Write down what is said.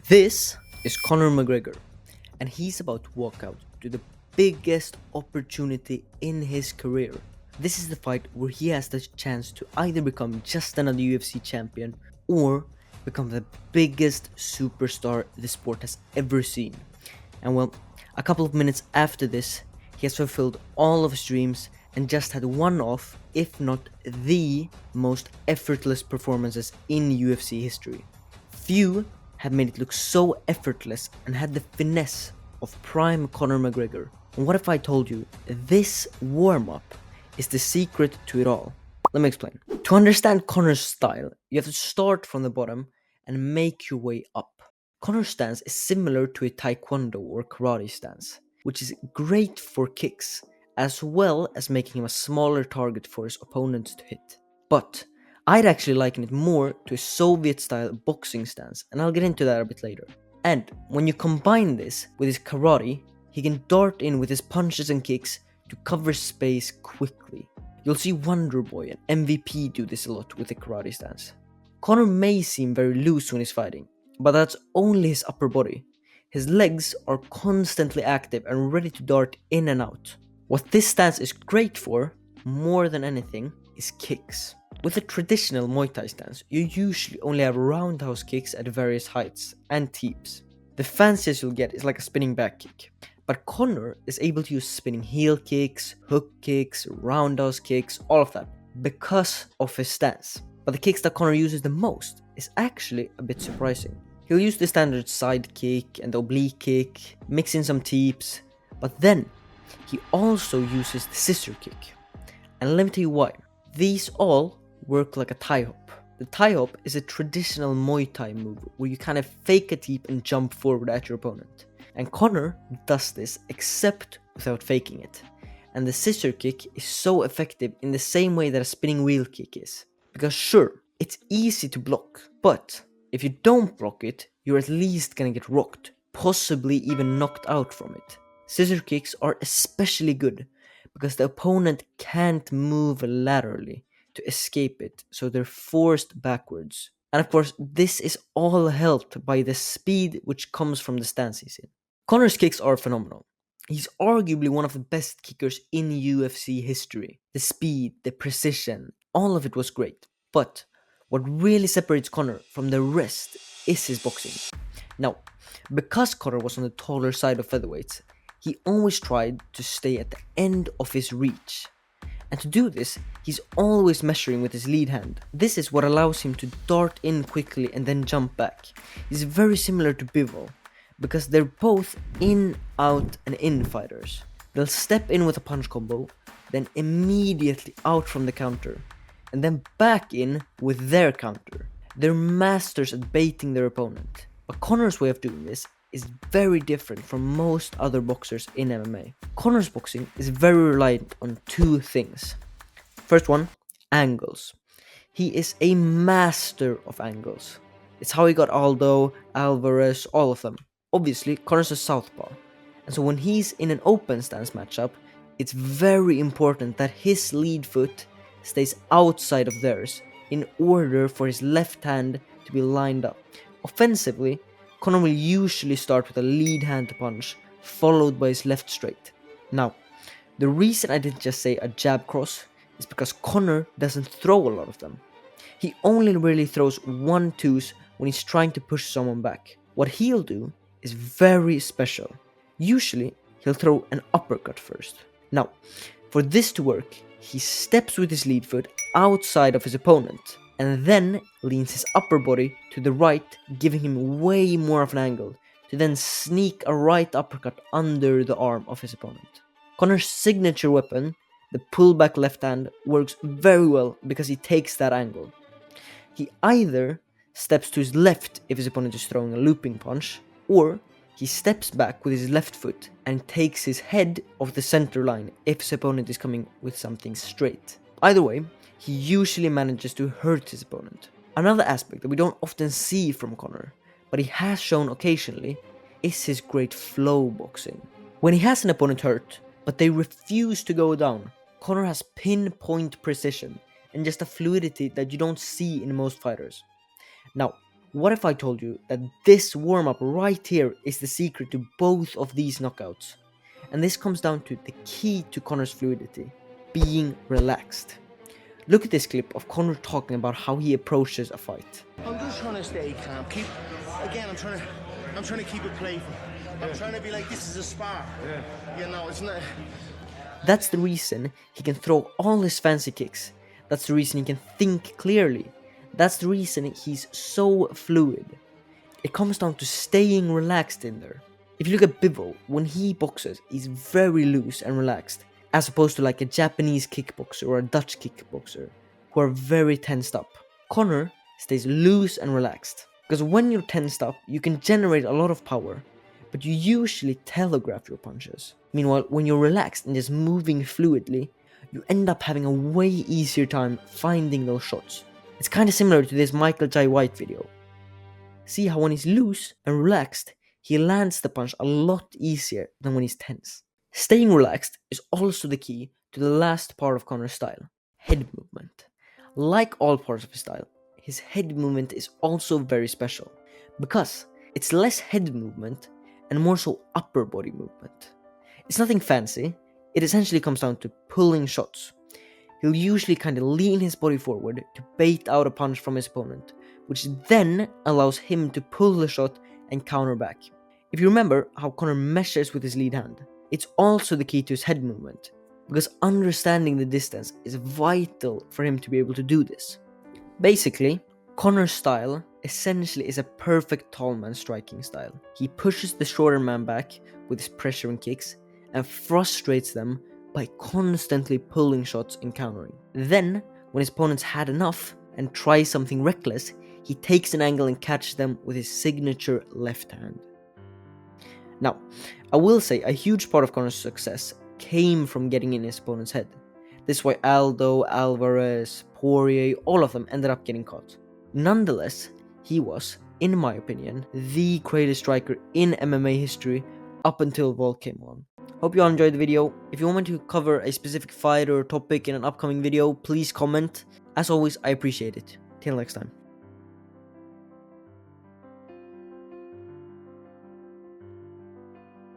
This is Conor McGregor, and he's about to walk out to the biggest opportunity in his career. This is the fight where he has the chance to either become just another UFC champion or become the biggest superstar the sport has ever seen. And well, a couple of minutes after this, he has fulfilled all of his dreams and just had one of, if not the most effortless performances in UFC history. Few had made it look so effortless and had the finesse of prime Conor McGregor. And what if I told you this warm-up is the secret to it all? Let me explain. To understand Conor's style, you have to start from the bottom and make your way up. Conor's stance is similar to a taekwondo or karate stance, which is great for kicks, as well as making him a smaller target for his opponents to hit. But I'd actually liken it more to a Soviet-style boxing stance, and I'll get into that a bit later. And when you combine this with his karate, he can dart in with his punches and kicks to cover space quickly. You'll see Wonder Boy and MVP do this a lot with the karate stance. Conor may seem very loose when he's fighting, but that's only his upper body. His legs are constantly active and ready to dart in and out. What this stance is great for, more than anything, is kicks. With a traditional Muay Thai stance, you usually only have roundhouse kicks at various heights and teeps. The fanciest you'll get is like a spinning back kick. But Conor is able to use spinning heel kicks, hook kicks, roundhouse kicks, all of that, because of his stance. But the kicks that Conor uses the most is actually a bit surprising. He'll use the standard side kick and the oblique kick, mix in some teeps, but then he also uses the scissor kick. And let me tell you why. These all work like a tie hop. The tie hop is a traditional Muay Thai move where you kind of fake a teep and jump forward at your opponent. And Conor does this except without faking it. And the scissor kick is so effective in the same way that a spinning wheel kick is. Because sure, it's easy to block, but if you don't block it, you're at least gonna get rocked, possibly even knocked out from it. Scissor kicks are especially good because the opponent can't move laterally to escape it, so they're forced backwards. And of course, this is all helped by the speed which comes from the stance he's in. Conor's kicks are phenomenal. He's arguably one of the best kickers in UFC history. The speed, the precision, all of it was great. But what really separates Conor from the rest is his boxing. Now, because Conor was on the taller side of featherweights, he always tried to stay at the end of his reach. And to do this, he's always measuring with his lead hand. This is what allows him to dart in quickly and then jump back. He's very similar to Bivol, because they're both in, out, and in fighters. They'll step in with a punch combo, then immediately out from the counter, and then back in with their counter. They're masters at baiting their opponent. But Conor's way of doing this is very different from most other boxers in MMA. Conor's boxing is very reliant on two things. First one, angles. He is a master of angles. It's how he got Aldo, Alvarez, all of them. Obviously, Conor's a southpaw, and so when he's in an open stance matchup, it's very important that his lead foot stays outside of theirs in order for his left hand to be lined up. Offensively, Conor will usually start with a lead hand punch, followed by his left straight. Now, the reason I didn't just say a jab cross is because Conor doesn't throw a lot of them. He only really throws 1-2s when he's trying to push someone back. What he'll do is very special. Usually, he'll throw an uppercut first. Now, for this to work, he steps with his lead foot outside of his opponent, and then leans his upper body to the right, giving him way more of an angle, to then sneak a right uppercut under the arm of his opponent. Conor's signature weapon, the pullback left hand, works very well because he takes that angle. He either steps to his left if his opponent is throwing a looping punch, or he steps back with his left foot and takes his head off the center line if his opponent is coming with something straight. Either way, he usually manages to hurt his opponent. Another aspect that we don't often see from Conor, but he has shown occasionally, is his great flow boxing. When he has an opponent hurt, but they refuse to go down, Conor has pinpoint precision and just a fluidity that you don't see in most fighters. Now, What if I told you that this warm-up right here is the secret to both of these knockouts? And this comes down to the key to Conor's fluidity, being relaxed. Look at this clip of Conor talking about how he approaches a fight. I'm just trying to stay calm. I'm trying to keep it playful. I'm trying to be like, this is a spar. You know, it's not. That's the reason he can throw all his fancy kicks. That's the reason he can think clearly. That's the reason he's so fluid. It comes down to staying relaxed in there. If you look at Bivol, when he boxes, he's very loose and relaxed, as opposed to like a Japanese kickboxer or a Dutch kickboxer, who are very tensed up. Conor stays loose and relaxed, because when you're tensed up, you can generate a lot of power, but you usually telegraph your punches. Meanwhile, when you're relaxed and just moving fluidly, you end up having a way easier time finding those shots. It's kind of similar to this Michael Jai White video. See how when he's loose and relaxed, he lands the punch a lot easier than when he's tense. Staying relaxed is also the key to the last part of Conor's style, head movement. Like all parts of his style, his head movement is also very special, because it's less head movement and more so upper body movement. It's nothing fancy, it essentially comes down to pulling shots. He'll usually kind of lean his body forward to bait out a punch from his opponent, which then allows him to pull the shot and counter back. If you remember how Conor measures with his lead hand, it's also the key to his head movement, because understanding the distance is vital for him to be able to do this. Basically, Conor's style essentially is a perfect tall man striking style. He pushes the shorter man back with his pressure and kicks, and frustrates them by constantly pulling shots and countering. Then, when his opponent's had enough and tries something reckless, he takes an angle and catches them with his signature left hand. Now, I will say a huge part of Conor's success came from getting in his opponent's head. This is why Aldo, Alvarez, Poirier, all of them ended up getting caught. Nonetheless, he was, in my opinion, the greatest striker in MMA history up until Volk came along. Hope you all enjoyed the video. If you want me to cover a specific fight or topic in an upcoming video, please comment. As always, I appreciate it. Till next time.